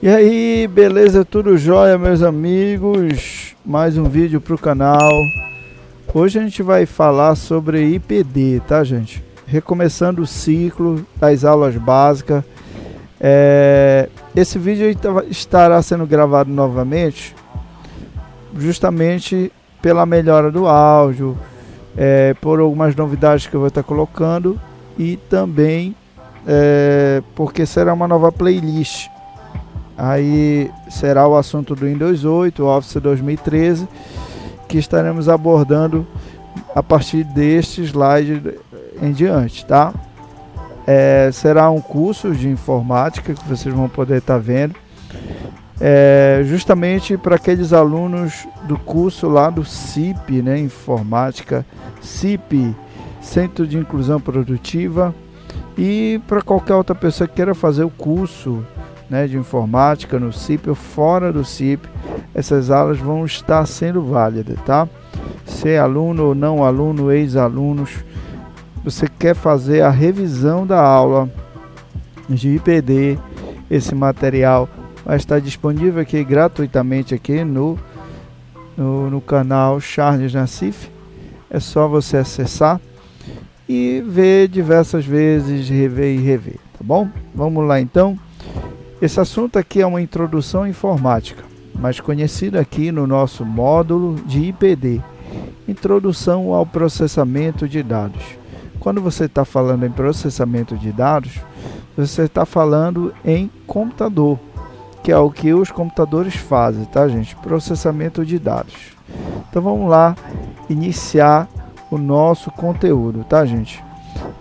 E aí, beleza? Tudo jóia, meus amigos? Mais um vídeo pro canal. Hoje a gente vai falar sobre IPD, tá, gente? Recomeçando o ciclo das aulas básicas. Esse vídeo estará sendo gravado novamente, justamente pela melhora do áudio, por algumas novidades que eu vou estar colocando e também porque será uma nova playlist. Aí será o assunto do Windows 8, Office 2013, que estaremos abordando a partir deste slide em diante, tá? Será um curso de informática que vocês vão poder estar vendo, justamente para aqueles alunos do curso lá do CIP, né, Informática, CIP, Centro de Inclusão Produtiva, e para qualquer outra pessoa que queira fazer o curso, né, de informática no CIP ou fora do CIP. Essas aulas vão estar sendo válidas, tá? Se é aluno ou não aluno, ex-alunos, você quer fazer a revisão da aula de IPD, esse material vai estar disponível aqui gratuitamente aqui no canal Charles Nassif. É só você acessar e ver diversas vezes, rever e rever, tá bom? Vamos lá então. Esse assunto aqui é uma introdução à informática, mais conhecido aqui no nosso módulo de IPD, Introdução ao Processamento de Dados. Quando você está falando em processamento de dados, você está falando em computador, que é o que os computadores fazem, tá, gente? Processamento de dados. Então vamos lá iniciar o nosso conteúdo, tá, gente?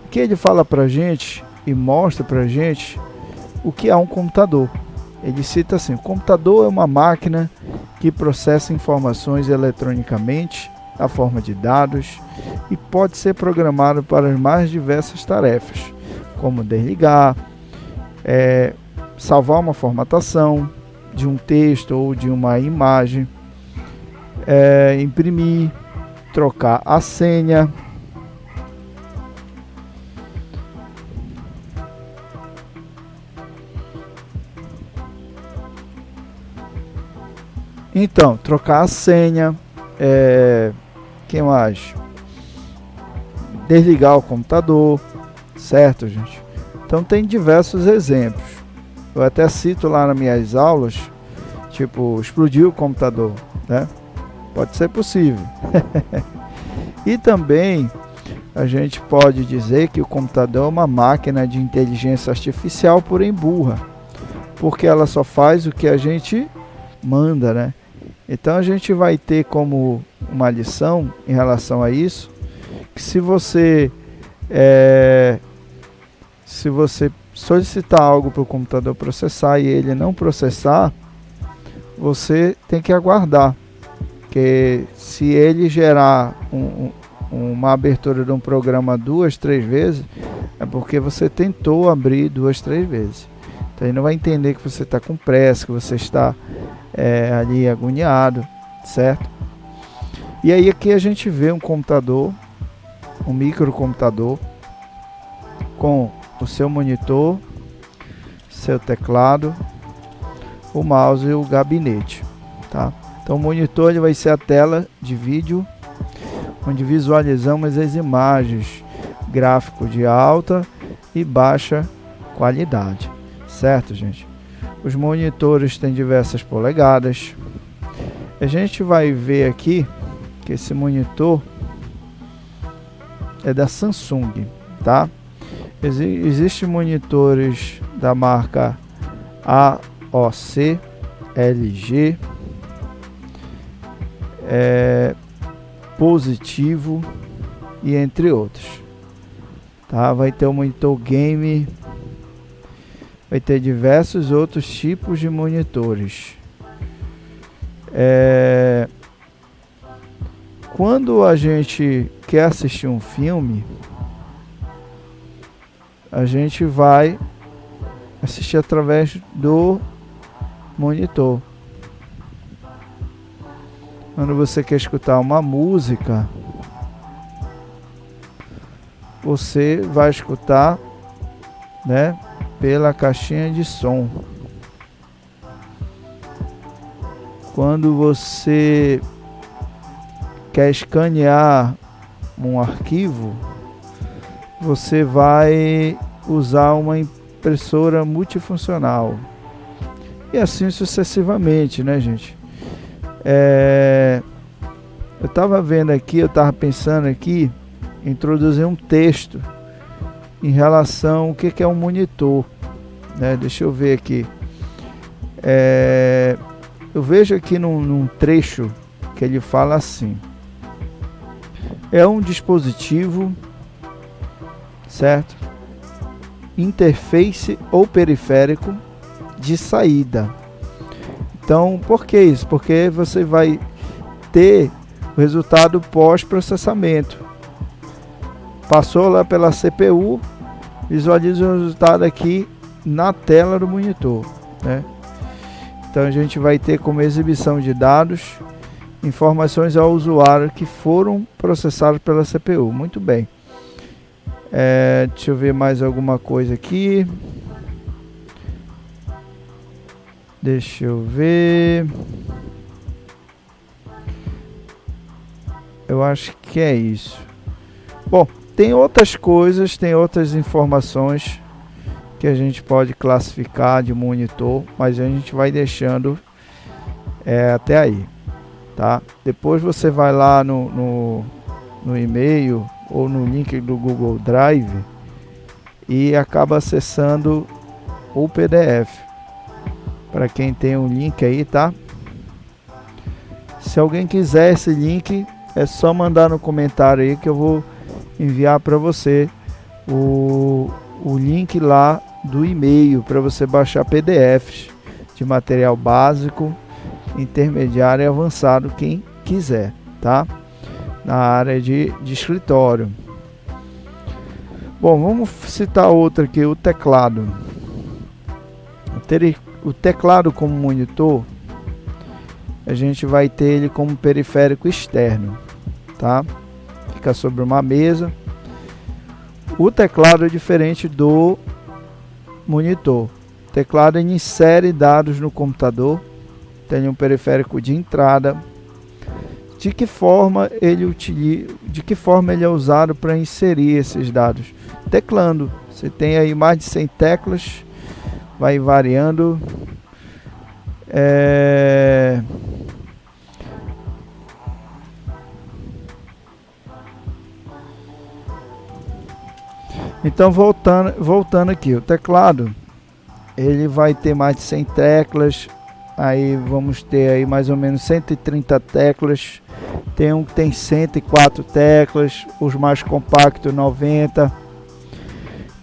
Aqui ele fala pra gente e mostra pra gente o que é um computador. Ele cita assim: o computador é uma máquina que processa informações eletronicamente na forma de dados e pode ser programado para as mais diversas tarefas, como desligar, salvar uma formatação de um texto ou de uma imagem, imprimir, trocar a senha, então, trocar a senha, que mais? Desligar o computador, certo, gente? Então tem diversos exemplos. Eu até cito lá nas minhas aulas, tipo, explodir o computador, né? Pode ser possível. E também a gente pode dizer que o computador é uma máquina de inteligência artificial, porém burra, porque ela só faz o que a gente manda, né? Então a gente vai ter como uma lição em relação a isso, que se você solicitar algo para o computador processar e ele não processar, você tem que aguardar, que se ele gerar uma abertura de um programa 2, 3 vezes, é porque você tentou abrir 2, 3 vezes. Então ele não vai entender que você está com pressa, que você está ali agoniado, certo? E aí aqui a gente vê um computador, um microcomputador, com o seu monitor, seu teclado, o mouse e o gabinete, tá? Então o monitor ele vai ser a tela de vídeo, onde visualizamos as imagens, gráfico de alta e baixa qualidade, certo, gente? Os monitores têm diversas polegadas. A gente vai ver aqui que esse monitor é da Samsung, tá? Existem monitores da marca AOC, LG, Positivo e entre outros, tá? Vai ter um monitor game, vai ter diversos outros tipos de monitores. Quando a gente quer assistir um filme, a gente vai assistir através do monitor. Quando você quer escutar uma música, você vai escutar, né, pela caixinha de som. quando você quer escanear um arquivo, você vai usar uma impressora multifuncional e assim sucessivamente, né, gente? Eu estava vendo aqui, eu estava pensando aqui em introduzir um texto em relação ao que é um monitor, né? Deixa eu ver aqui. Eu vejo aqui num trecho que ele fala assim: é um dispositivo, certo? Interface ou periférico de saída. Então, por que isso? Porque você vai ter o resultado pós-processamento. Passou lá pela CPU, visualiza o resultado aqui na tela do monitor, né? Então a gente vai ter como exibição de dados informações ao usuário que foram processados pela CPU. Muito bem. Deixa eu ver mais alguma coisa aqui. Deixa eu ver. Eu acho que é isso. Bom, tem outras coisas, tem outras informações que a gente pode classificar de monitor, mas a gente vai deixando até aí, tá? Depois você vai lá no e-mail ou no link do Google Drive e acaba acessando o PDF. Para quem tem um link aí, tá? Se alguém quiser esse link, é só mandar no comentário aí que eu vou enviar para você o link lá do e-mail para você baixar PDFs de material básico, intermediário e avançado, quem quiser, tá? Na área de escritório. Bom, vamos citar outra aqui, o teclado. O teclado como monitor, a gente vai ter ele como periférico externo, tá? Fica sobre uma mesa. O teclado é diferente do monitor. O teclado insere dados no computador, tem um periférico de entrada. De que forma ele é usado para inserir esses dados? Teclando. Você tem aí mais de 100 teclas, vai variando. Então voltando aqui, o teclado ele vai ter mais de 100 teclas. Aí vamos ter aí mais ou menos 130 teclas. Tem um que tem 104 teclas, os mais compactos 90.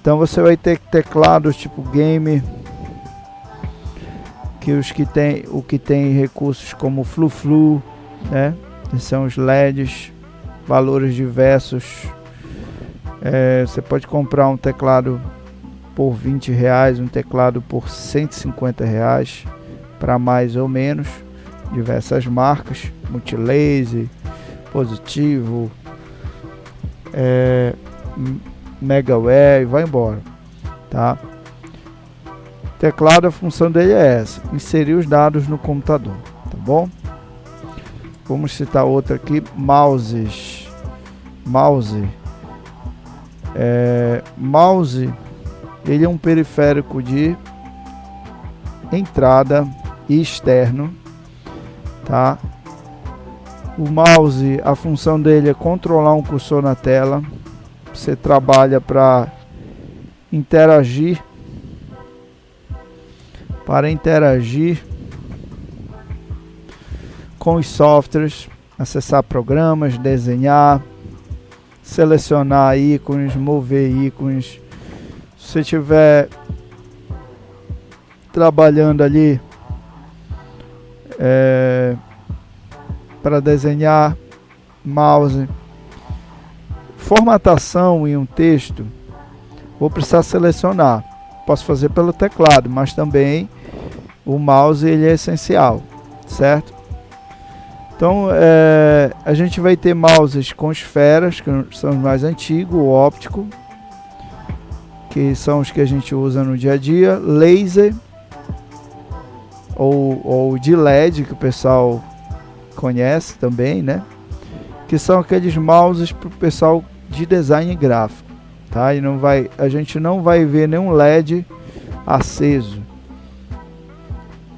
Então você vai ter teclados tipo game, o que tem recursos como flu-flu, né? Que são os LEDs, valores diversos. Você pode comprar um teclado por R$20, um teclado por R$150, para mais ou menos, diversas marcas, Multilaser, Positivo, Megaware, vai embora, tá? Teclado, a função dele é essa: inserir os dados no computador, tá bom? Vamos citar outra aqui, mouse, ele é um periférico de entrada e externo, tá? O mouse, a função dele é controlar um cursor na tela. Você trabalha para interagir com os softwares, acessar programas, desenhar, selecionar ícones, mover ícones. Se você estiver trabalhando ali para desenhar, mouse, formatação em um texto, vou precisar selecionar. Posso fazer pelo teclado, mas também o mouse ele é essencial, certo? Então a gente vai ter mouses com esferas, que são os mais antigos, o óptico, que são os que a gente usa no dia a dia, laser, ou de LED, que o pessoal conhece também, né? Que são aqueles mouses para o pessoal de design gráfico, tá? E a gente não vai ver nenhum LED aceso.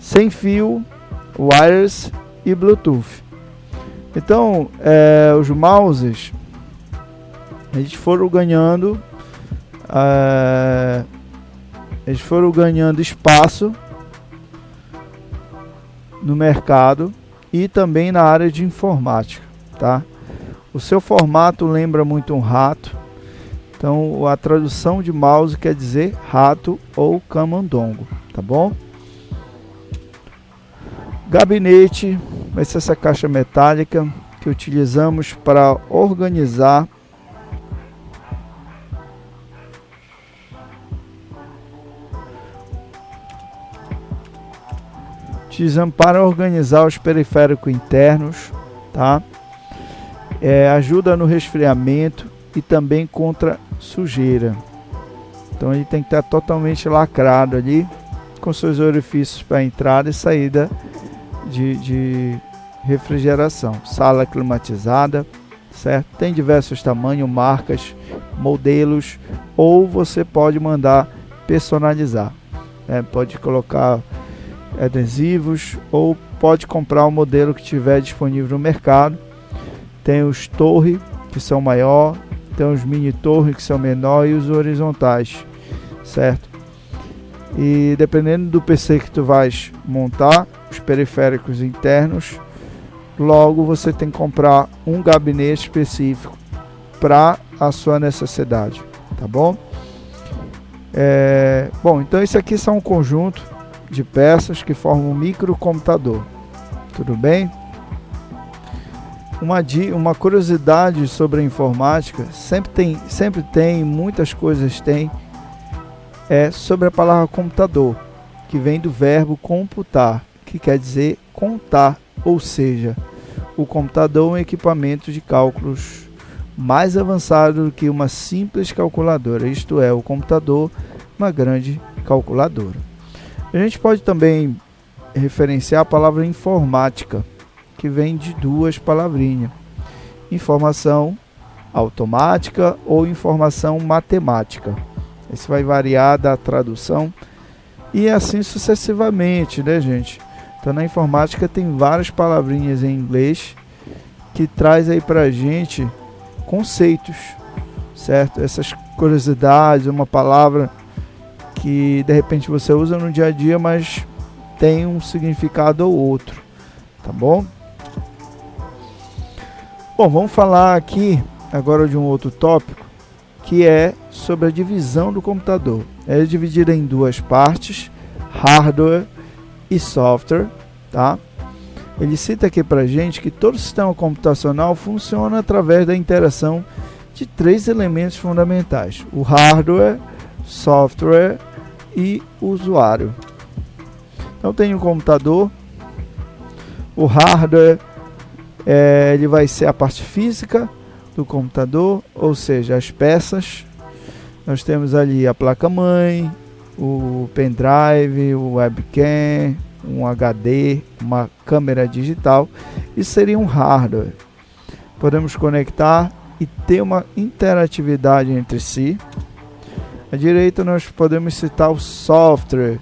Sem fio, wireless e Bluetooth. Então, os mouses, eles foram ganhando espaço no mercado e também na área de informática, tá? O seu formato lembra muito um rato, então a tradução de mouse quer dizer rato ou camundongo, tá bom? Gabinete vai ser essa caixa metálica que utilizamos para organizar os periféricos internos, tá? Ajuda no resfriamento e também contra sujeira. Então ele tem que estar totalmente lacrado ali, com seus orifícios para entrada e saída de refrigeração. Sala climatizada, certo? Tem diversos tamanhos, marcas, modelos, ou você pode mandar personalizar, pode colocar adesivos ou pode comprar o modelo que tiver disponível no mercado. Tem os torre, que são maior, tem os mini torre, que são menor, e os horizontais, certo? E dependendo do PC que tu vais montar, os periféricos internos, logo você tem que comprar um gabinete específico para a sua necessidade, tá bom? Bom, então isso aqui são um conjunto de peças que formam um microcomputador, tudo bem? Uma curiosidade sobre a informática, sempre tem, muitas coisas tem, sobre a palavra computador, que vem do verbo computar, que quer dizer contar, ou seja, o computador é um equipamento de cálculos mais avançado do que uma simples calculadora, isto é, o computador, uma grande calculadora. A gente pode também referenciar a palavra informática, que vem de duas palavrinhas: informação automática ou informação matemática. Isso vai variar da tradução e assim sucessivamente, né, gente? Então na informática tem várias palavrinhas em inglês que traz aí pra gente conceitos, certo? Essas curiosidades, uma palavra que de repente você usa no dia a dia, mas tem um significado ou outro, tá bom? Bom, vamos falar aqui agora de um outro tópico, que é sobre a divisão do computador. É dividida em duas partes, hardware e software, tá? Ele cita aqui pra gente que todo sistema computacional funciona através da interação de três elementos fundamentais: o hardware, software e o usuário. Então tem um computador, o hardware ele vai ser a parte física do computador, ou seja, as peças. Nós temos ali a placa-mãe, o pendrive, o webcam, um HD, uma câmera digital. Isso seria um hardware. Podemos conectar e ter uma interatividade entre si. À direita nós podemos citar o software,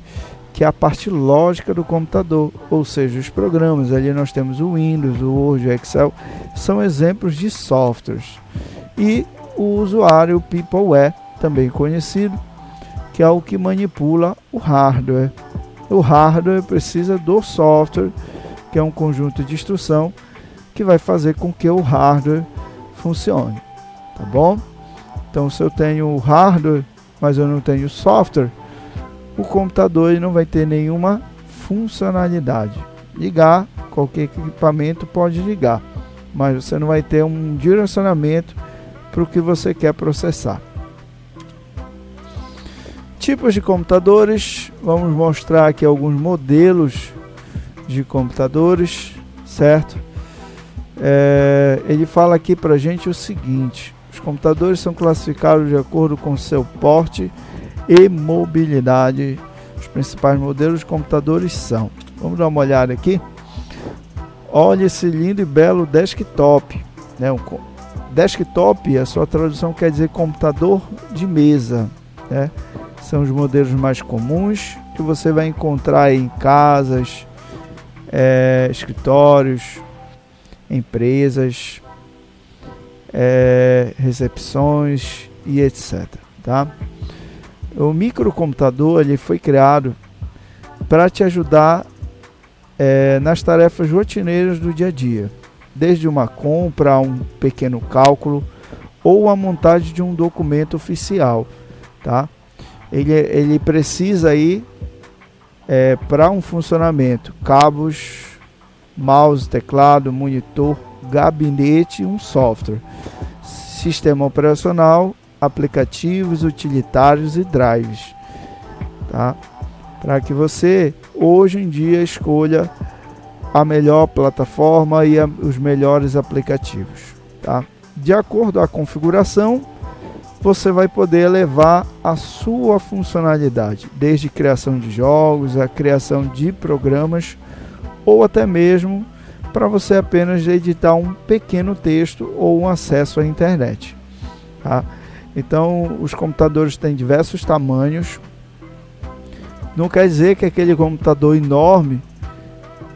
que é a parte lógica do computador, ou seja, os programas. Ali nós temos o Windows, o Word, o Excel, são exemplos de softwares. E o usuário, o peopleware, também conhecido, que é o que manipula o hardware. O hardware precisa do software, que é um conjunto de instrução que vai fazer com que o hardware funcione, tá bom? Então, se eu tenho o hardware, mas eu não tenho software, o computador ele não vai ter nenhuma funcionalidade. Ligar, qualquer equipamento pode ligar, mas você não vai ter um direcionamento para o que você quer processar. Tipos de computadores, vamos mostrar aqui alguns modelos de computadores, certo? Ele fala aqui para a gente o seguinte: os computadores são classificados de acordo com seu porte e mobilidade. Os principais modelos de computadores são Vamos dar uma olhada aqui. Olha esse lindo e belo desktop, né? Desktop, a sua tradução quer dizer computador de mesa, né? São os modelos mais comuns que você vai encontrar em casas, escritórios, empresas, recepções e etc. Tá? O microcomputador ele foi criado para te ajudar nas tarefas rotineiras do dia a dia, desde uma compra a um pequeno cálculo ou a montagem de um documento oficial, tá? Ele precisa aí para um funcionamento cabos, mouse, teclado, monitor, gabinete e um software, sistema operacional, aplicativos, utilitários e drives, tá? Para que você hoje em dia escolha a melhor plataforma e os melhores aplicativos, tá? De acordo com a configuração, você vai poder elevar a sua funcionalidade, desde criação de jogos, a criação de programas, ou até mesmo para você apenas editar um pequeno texto ou um acesso à internet, tá? Então, os computadores têm diversos tamanhos. Não quer dizer que aquele computador enorme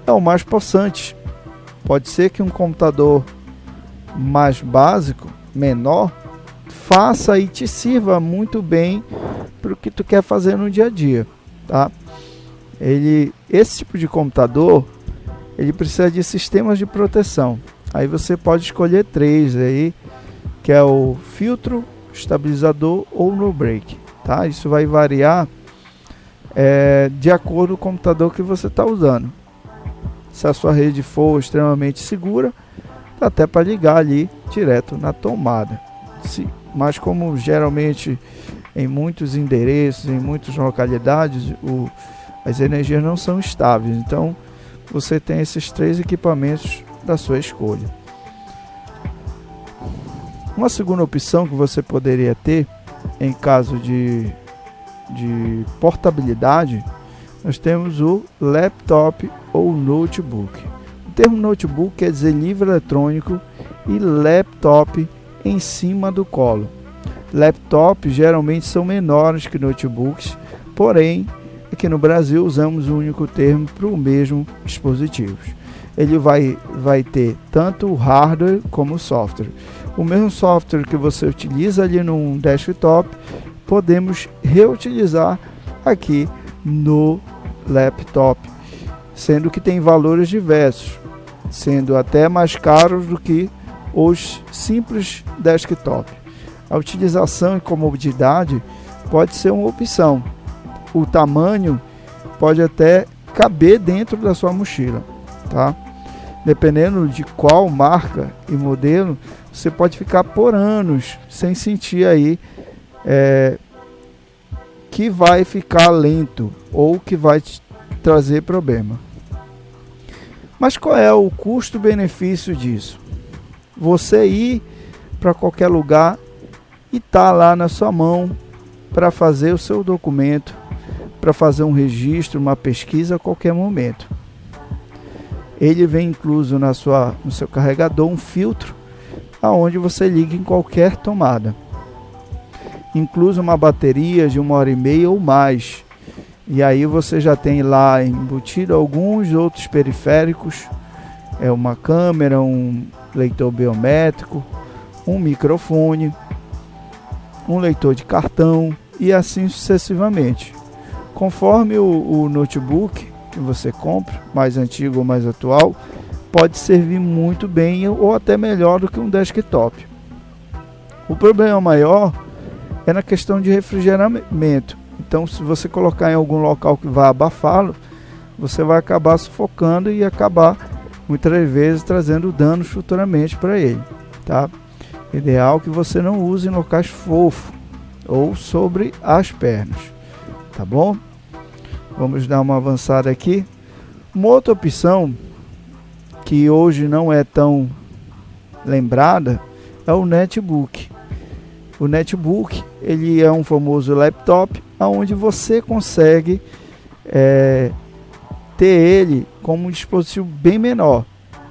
é o mais possante. Pode ser que um computador mais básico, menor, faça e te sirva muito bem para o que tu quer fazer no dia a dia, tá? Esse tipo de computador, ele precisa de sistemas de proteção. Aí você pode escolher 3 aí, que é o filtro, estabilizador ou no break, tá? Isso vai variar de acordo com o computador que você está usando. Se a sua rede for extremamente segura, dá até para ligar ali direto na tomada. Mas como geralmente em muitos endereços, em muitas localidades, as energias não são estáveis. Então você tem esses 3 equipamentos da sua escolha. Uma segunda opção que você poderia ter em caso de portabilidade, nós temos o laptop ou notebook. O termo notebook quer dizer livro eletrônico e laptop em cima do colo. Laptops geralmente são menores que notebooks, porém aqui no Brasil usamos um único termo para o mesmo dispositivo. Ele vai ter tanto o hardware como o software. O mesmo software que você utiliza ali num desktop, podemos reutilizar aqui no laptop, sendo que tem valores diversos, sendo até mais caros do que os simples desktop. A utilização e comodidade pode ser uma opção. O tamanho pode até caber dentro da sua mochila, tá? Dependendo de qual marca e modelo, você pode ficar por anos sem sentir aí que vai ficar lento ou que vai te trazer problema. Mas qual é o custo-benefício disso? Você ir para qualquer lugar e tá lá na sua mão para fazer o seu documento, para fazer um registro, uma pesquisa a qualquer momento. Ele vem incluso no seu carregador um filtro aonde você liga em qualquer tomada. Incluso uma bateria de 1h30 ou mais. E aí você já tem lá embutido alguns outros periféricos, uma câmera, um leitor biométrico, um microfone, um leitor de cartão e assim sucessivamente. Conforme o notebook que você compra, mais antigo ou mais atual, pode servir muito bem ou até melhor do que um desktop. O problema maior é na questão de refrigeramento. Então, se você colocar em algum local que vai abafá-lo, você vai acabar sufocando e acabar muitas vezes trazendo danos futuramente para ele, tá? Ideal que você não use em locais fofos ou sobre as pernas, tá bom? Vamos dar uma avançada aqui. Uma outra opção que hoje não é tão lembrada é o netbook. O netbook, ele é um famoso laptop onde você consegue ter ele como um dispositivo bem menor,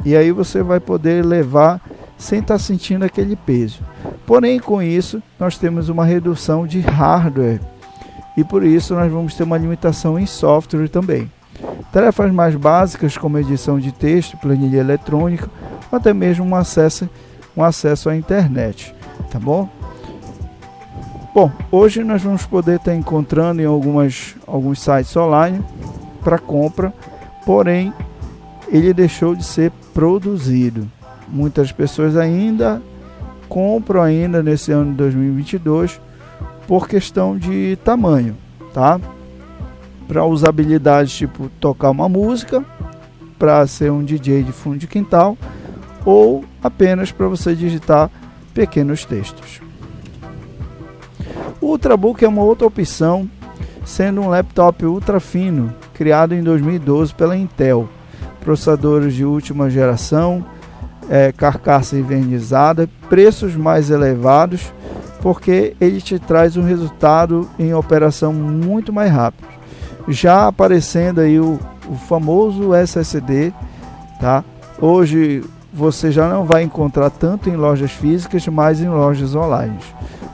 e aí você vai poder levar sem estar sentindo aquele peso. Porém, com isso nós temos uma redução de hardware, e por isso nós vamos ter uma limitação em software também. Tarefas mais básicas como edição de texto, planilha eletrônica, ou até mesmo um acesso à internet, tá bom? Bom, hoje nós vamos poder estar encontrando em alguns sites online para compra, porém ele deixou de ser produzido. Muitas pessoas ainda compram ainda nesse ano de 2022 por questão de tamanho, tá? Para usabilidade, tipo tocar uma música, para ser um DJ de fundo de quintal, ou apenas para você digitar pequenos textos. O Ultrabook é uma outra opção, sendo um laptop ultra fino, criado em 2012 pela Intel. Processadores de última geração, carcaça envernizada, preços mais elevados, porque ele te traz um resultado em operação muito mais rápido. Já aparecendo aí o famoso SSD, tá? Hoje você já não vai encontrar tanto em lojas físicas, mas em lojas online.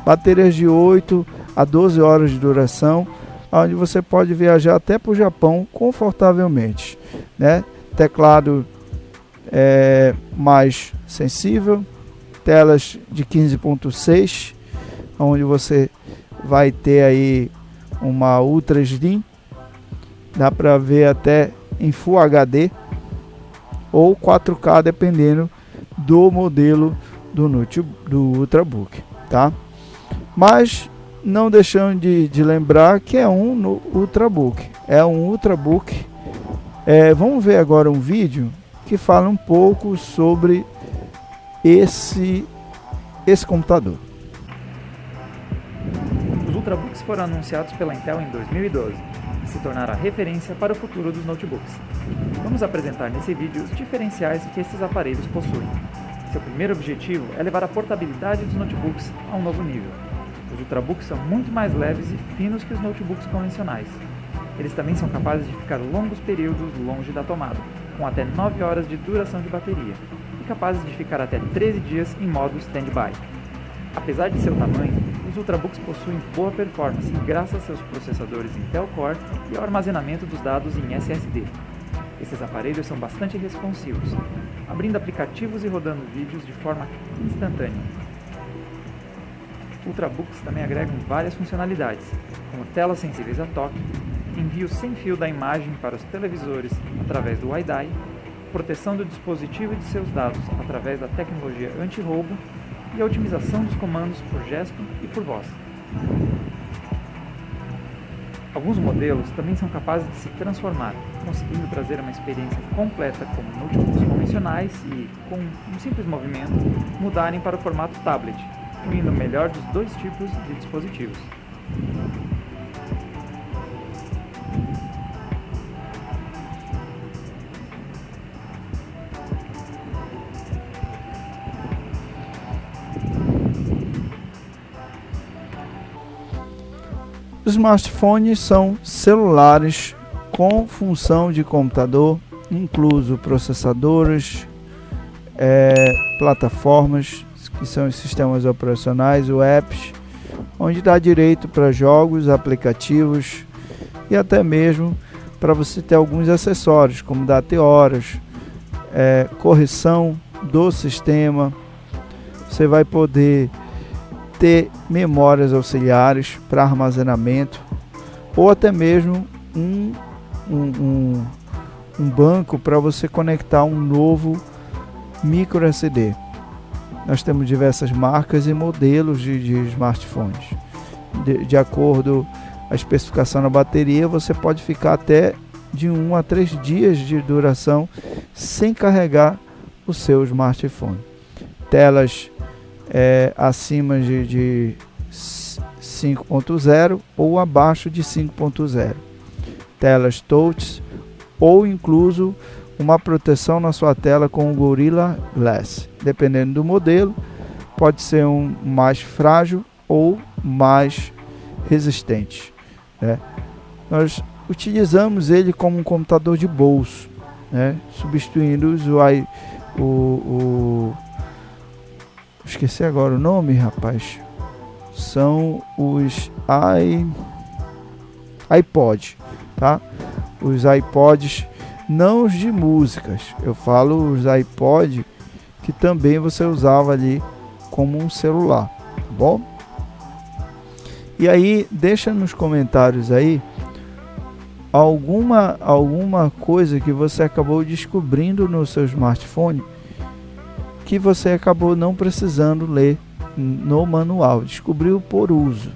Baterias de 8 a 12 horas de duração, onde você pode viajar até para o Japão confortavelmente, né? Teclado mais sensível, telas de 15.6, onde você vai ter aí uma Ultra Slim, dá para ver até em Full HD ou 4K, dependendo do modelo do Ultrabook, tá? Mas não deixando de lembrar que é um Ultrabook, vamos ver agora um vídeo que fala um pouco sobre esse computador. Os Ultrabooks foram anunciados pela Intel em 2012 e se tornaram a referência para o futuro dos notebooks. Vamos apresentar nesse vídeo os diferenciais que esses aparelhos possuem. Seu primeiro objetivo é levar a portabilidade dos notebooks a um novo nível. Os Ultrabooks são muito mais leves e finos que os notebooks convencionais. Eles também são capazes de ficar longos períodos longe da tomada, com até 9 horas de duração de bateria, e capazes de ficar até 13 dias em modo standby. Apesar de seu tamanho, os Ultrabooks possuem boa performance graças a seus processadores Intel Core e ao armazenamento dos dados em SSD. Esses aparelhos são bastante responsivos, abrindo aplicativos e rodando vídeos de forma instantânea. Ultrabooks também agregam várias funcionalidades, como telas sensíveis a toque, envio sem fio da imagem para os televisores através do WiDi, proteção do dispositivo e de seus dados através da tecnologia anti-roubo e a otimização dos comandos por gesto e por voz. Alguns modelos também são capazes de se transformar, conseguindo trazer uma experiência completa como notebooks convencionais e, com um simples movimento, mudarem para o formato tablet, unindo o melhor dos dois tipos de dispositivos. Os smartphones são celulares com função de computador, incluso processadores, plataformas, que são os sistemas operacionais, ou apps, onde dá direito para jogos, aplicativos e até mesmo para você ter alguns acessórios, como data e horas, correção do sistema. Você vai poder ter memórias auxiliares para armazenamento, ou até mesmo um banco para você conectar um novo micro SD. Nós temos diversas marcas e modelos de smartphones. De acordo com a especificação da bateria, você pode ficar até de 1 a 3 dias de duração sem carregar o seu smartphone. Telas acima de 5.0 ou abaixo de 5.0. Telas touch ou incluso uma proteção na sua tela com o Gorilla Glass. Dependendo do modelo, pode ser um mais frágil ou mais resistente, né? Nós utilizamos ele como um computador de bolso, né? Substituindo esqueci agora o nome, rapaz. São os iPod, tá? Os iPods, não os de músicas. Eu falo os iPod que também você usava ali como um celular, tá bom? E aí, deixa nos comentários aí alguma coisa que você acabou descobrindo no seu smartphone que você acabou não precisando ler no manual, descobriu por uso.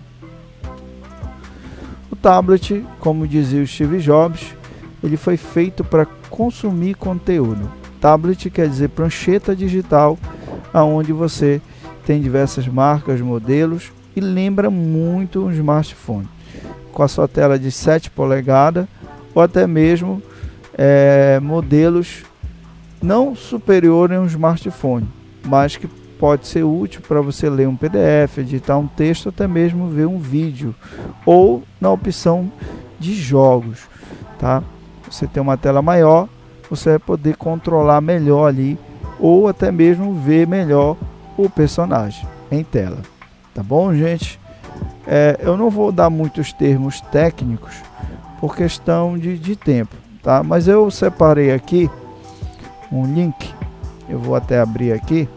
O tablet, como dizia o Steve Jobs, ele foi feito para consumir conteúdo. Tablet quer dizer prancheta digital, aonde você tem diversas marcas, modelos, e lembra muito um smartphone, com a sua tela de 7 polegadas, ou até mesmo modelos não superiores a um smartphone, mas que pode ser útil para você ler um PDF, editar um texto, até mesmo ver um vídeo, ou na opção de jogos, tá? Você tem uma tela maior, você vai poder controlar melhor ali, ou até mesmo ver melhor o personagem em tela, tá bom, gente? Eu não vou dar muitos termos técnicos por questão de tempo, tá? Mas eu separei aqui um link, eu vou até abrir aqui,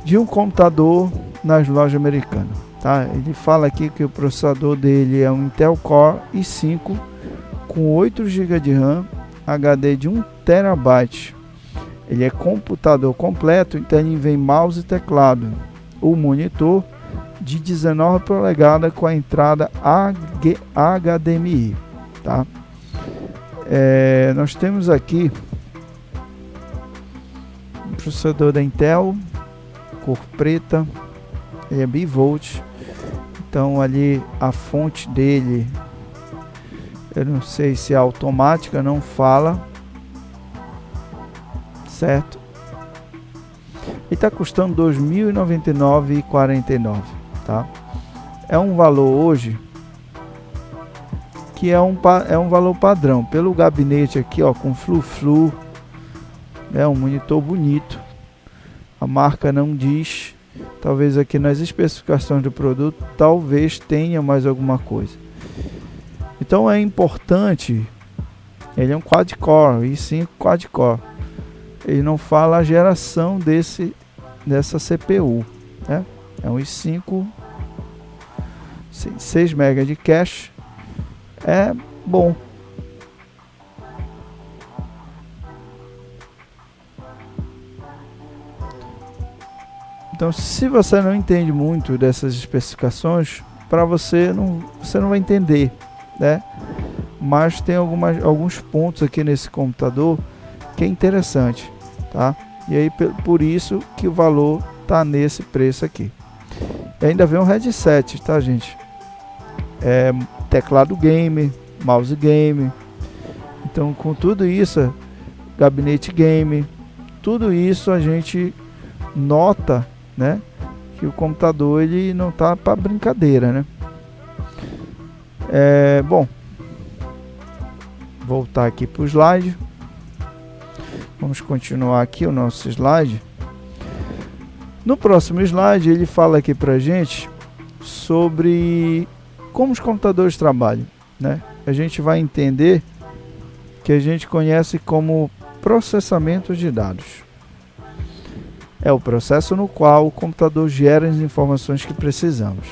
de um computador nas lojas americanas, tá? Ele fala aqui que o processador dele é um Intel Core i5 com 8 GB de RAM, HD de 1 TB. Ele é computador completo, então ele vem mouse e teclado. O monitor de 19 polegadas com a entrada HDMI, tá? Nós temos aqui um processador da Intel, cor preta, ele é bivolt, então ali a fonte dele, eu não sei se é automática, não fala, certo? E está custando R$ 2.099,49, tá? É um valor hoje que é um valor padrão. Pelo gabinete aqui, ó, com flu-flu, é um monitor bonito. A marca não diz, talvez aqui nas especificações do produto, talvez tenha mais alguma coisa. Então é importante, ele é um quad-core, i5 quad-core. Ele não fala a geração dessa CPU, né? É um i5, 6 MB de cache, é bom. Então, se você não entende muito dessas especificações, para você não vai entender, né? Mas tem alguns pontos aqui nesse computador que é interessante, tá? E aí por isso que o valor tá nesse preço aqui. E ainda vem um headset, tá, gente? Teclado game, mouse game. Então, com tudo isso, gabinete game, tudo isso a gente nota, né, que o computador ele não tá para brincadeira, né? Bom, voltar aqui para o slide. Vamos continuar aqui o nosso slide. No próximo slide ele fala aqui pra gente sobre como os computadores trabalham, né? A gente vai entender que a gente conhece como processamento de dados. É o processo no qual o computador gera as informações que precisamos.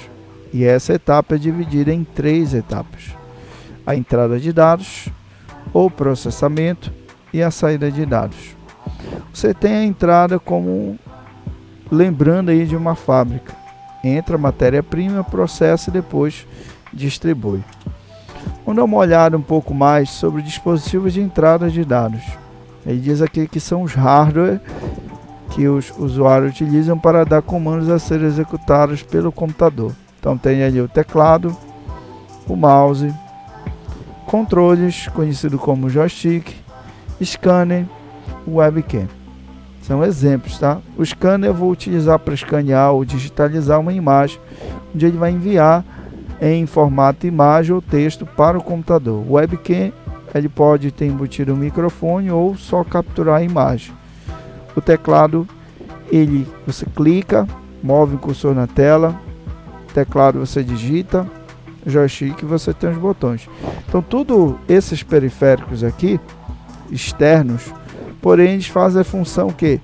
E essa etapa é dividida em 3 etapas: a entrada de dados, o processamento e a saída de dados. Você tem a entrada como lembrando aí de uma fábrica. Entra a matéria-prima, processa e depois distribui. Vamos dar uma olhada um pouco mais sobre dispositivos de entrada de dados. Ele diz aqui que são os hardware que os usuários utilizam para dar comandos a serem executados pelo computador. Então tem ali o teclado, o mouse, controles, conhecido como joystick, scanner, webcam. São exemplos, tá? O scanner eu vou utilizar para escanear ou digitalizar uma imagem, onde ele vai enviar em formato imagem ou texto para o computador. O webcam ele pode ter embutido um microfone ou só capturar a imagem. O teclado, você clica, move o cursor na tela, teclado você digita, joystick você tem os botões. Então tudo esses periféricos aqui, externos, porém eles fazem a função que?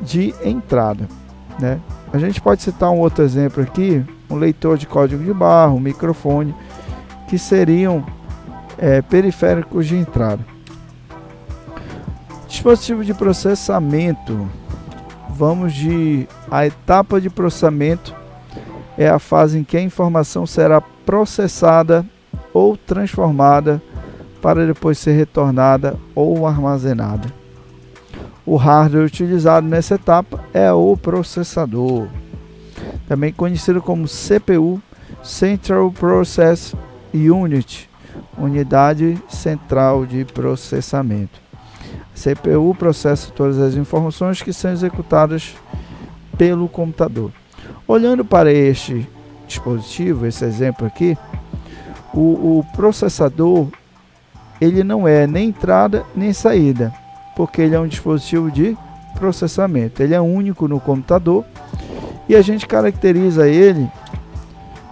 De entrada, né? A gente pode citar um outro exemplo aqui, um leitor de código de barra, um microfone, que seriam periféricos de entrada. Dispositivo de processamento. Vamos a etapa de processamento é a fase em que a informação será processada ou transformada para depois ser retornada ou armazenada. O hardware utilizado nessa etapa é o processador, também conhecido como CPU, Central Process Unit, unidade central de processamento. A CPU processa todas as informações que são executadas pelo computador. Olhando para este dispositivo, esse exemplo aqui, o processador ele não é nem entrada nem saída, porque ele é um dispositivo de processamento. Ele é único no computador e a gente caracteriza ele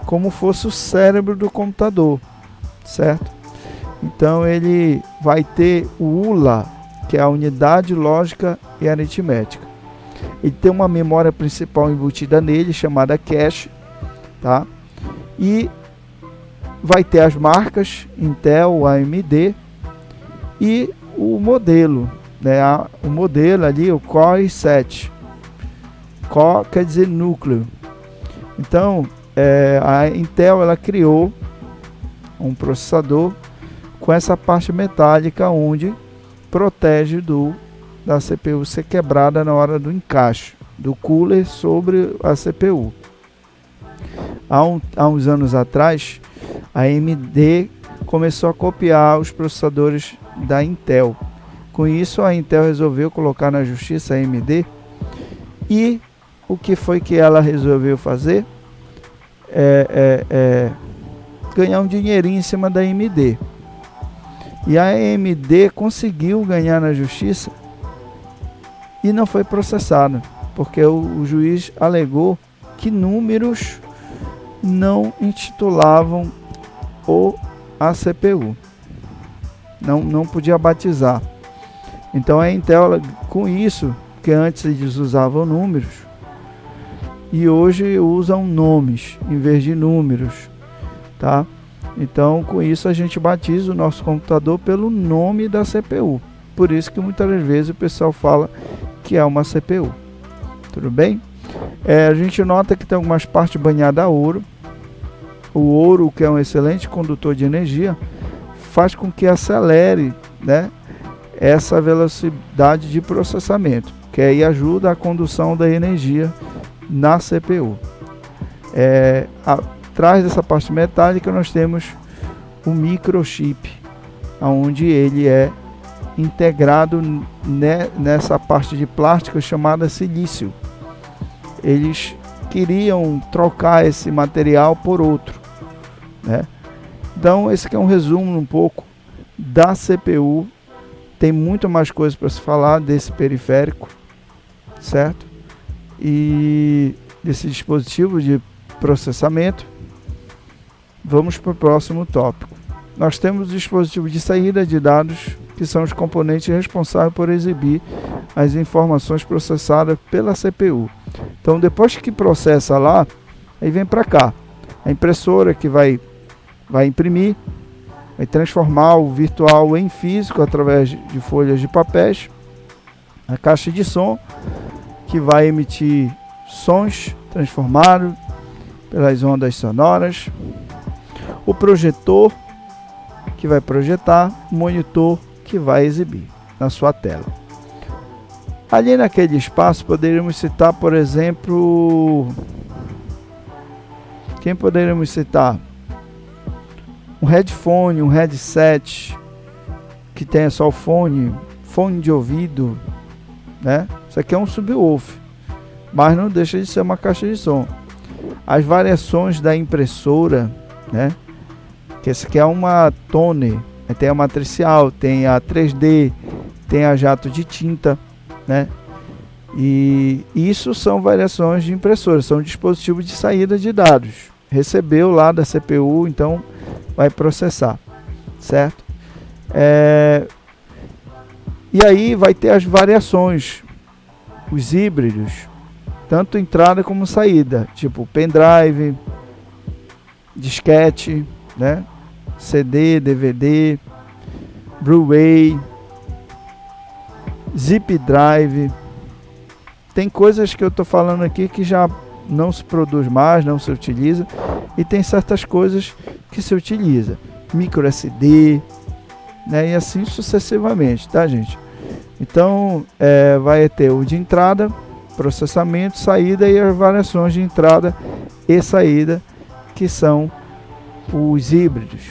como fosse o cérebro do computador, certo? Então ele vai ter o ULA, que é a unidade lógica e aritmética. Ele tem uma memória principal embutida nele, chamada cache, tá? E vai ter as marcas Intel, AMD e o modelo, né? O modelo ali, o Core i7. Core quer dizer núcleo. Então, a Intel ela criou um processador com essa parte metálica onde protege da CPU ser quebrada na hora do encaixe do cooler sobre a CPU. Há uns anos atrás, a AMD começou a copiar os processadores da Intel. Com isso, a Intel resolveu colocar na justiça a AMD. E o que foi que ela resolveu fazer? Ganhar um dinheirinho em cima da AMD. E a AMD conseguiu ganhar na justiça e não foi processado, porque o juiz alegou que números não intitulavam a CPU. Não podia batizar. Então a Intel, com isso, que antes eles usavam números, e hoje usam nomes em vez de números, tá? Então com isso a gente batiza o nosso computador pelo nome da CPU. Por isso que muitas vezes o pessoal fala que é uma CPU. Tudo bem? A gente nota que tem algumas partes banhadas a ouro. O ouro, que é um excelente condutor de energia, faz com que acelere, né, essa velocidade de processamento, que aí ajuda a condução da energia na CPU. Atrás dessa parte metálica nós temos o microchip, onde ele é integrado nessa parte de plástico chamada silício. Eles queriam trocar esse material por outro, né? Então esse aqui é um resumo um pouco da CPU. Tem muito mais coisa para se falar desse periférico, certo? E desse dispositivo de processamento. Vamos para o próximo tópico. Nós temos o dispositivo de saída de dados, que são os componentes responsáveis por exibir as informações processadas pela CPU. Então depois que processa lá, aí vem para cá. A impressora que vai imprimir, vai transformar o virtual em físico através de folhas de papéis. A caixa de som, que vai emitir sons transformados pelas ondas sonoras. O projetor, que vai projetar. O monitor, que vai exibir na sua tela. Ali naquele espaço poderíamos citar, por exemplo, quem poderíamos citar? Um headphone, um headset, que tenha só o fone de ouvido, né? Isso aqui é um subwoofer, mas não deixa de ser uma caixa de som. As variações da impressora, né? Que essa aqui é uma Tone, tem a matricial, tem a 3D, tem a jato de tinta, né? E isso são variações de impressora, são dispositivos de saída de dados. Recebeu lá da CPU, então vai processar, certo? E aí vai ter as variações, os híbridos, tanto entrada como saída, tipo pendrive, disquete, né? CD, DVD, Blu-ray, zip drive. Tem coisas que eu estou falando aqui que já não se produz mais, não se utiliza, e tem certas coisas que se utiliza, micro SD, né? E assim sucessivamente, tá, gente? Então vai ter o de entrada, processamento, saída e as variações de entrada e saída, que são os híbridos.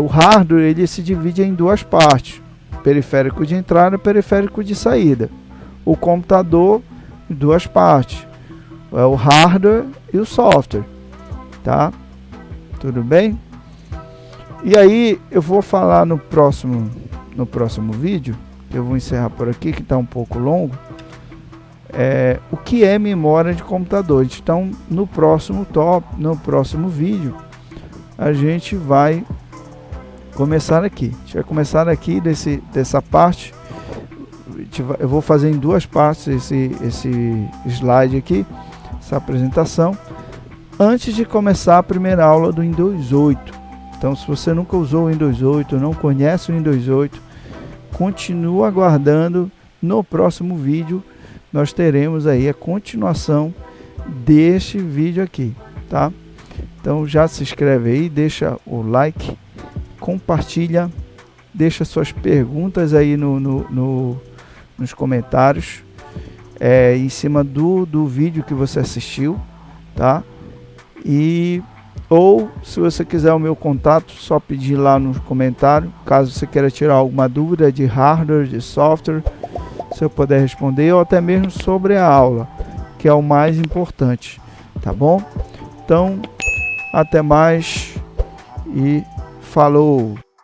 O hardware ele se divide em duas partes: periférico de entrada e periférico de saída. O computador em duas partes: o hardware e o software, tá? Tudo bem? E aí eu vou falar no próximo vídeo, que eu vou encerrar por aqui, que está um pouco longo, o que é memória de computador. Então no próximo vídeo a gente vai começar aqui. A gente vai começar aqui dessa parte. Eu vou fazer em duas partes esse slide aqui, essa apresentação, antes de começar a primeira aula do Windows 8. Então, se você nunca usou o Windows 8, não conhece o Windows 8, continua aguardando. No próximo vídeo nós teremos aí a continuação deste vídeo aqui, tá? Então já se inscreve aí, deixa o like, compartilha, deixa suas perguntas aí nos comentários, em cima do vídeo que você assistiu, tá? Ou se você quiser o meu contato, só pedir lá no comentário, caso você queira tirar alguma dúvida de hardware, de software, se eu puder responder, ou até mesmo sobre a aula, que é o mais importante, tá bom? Então, até mais e falou!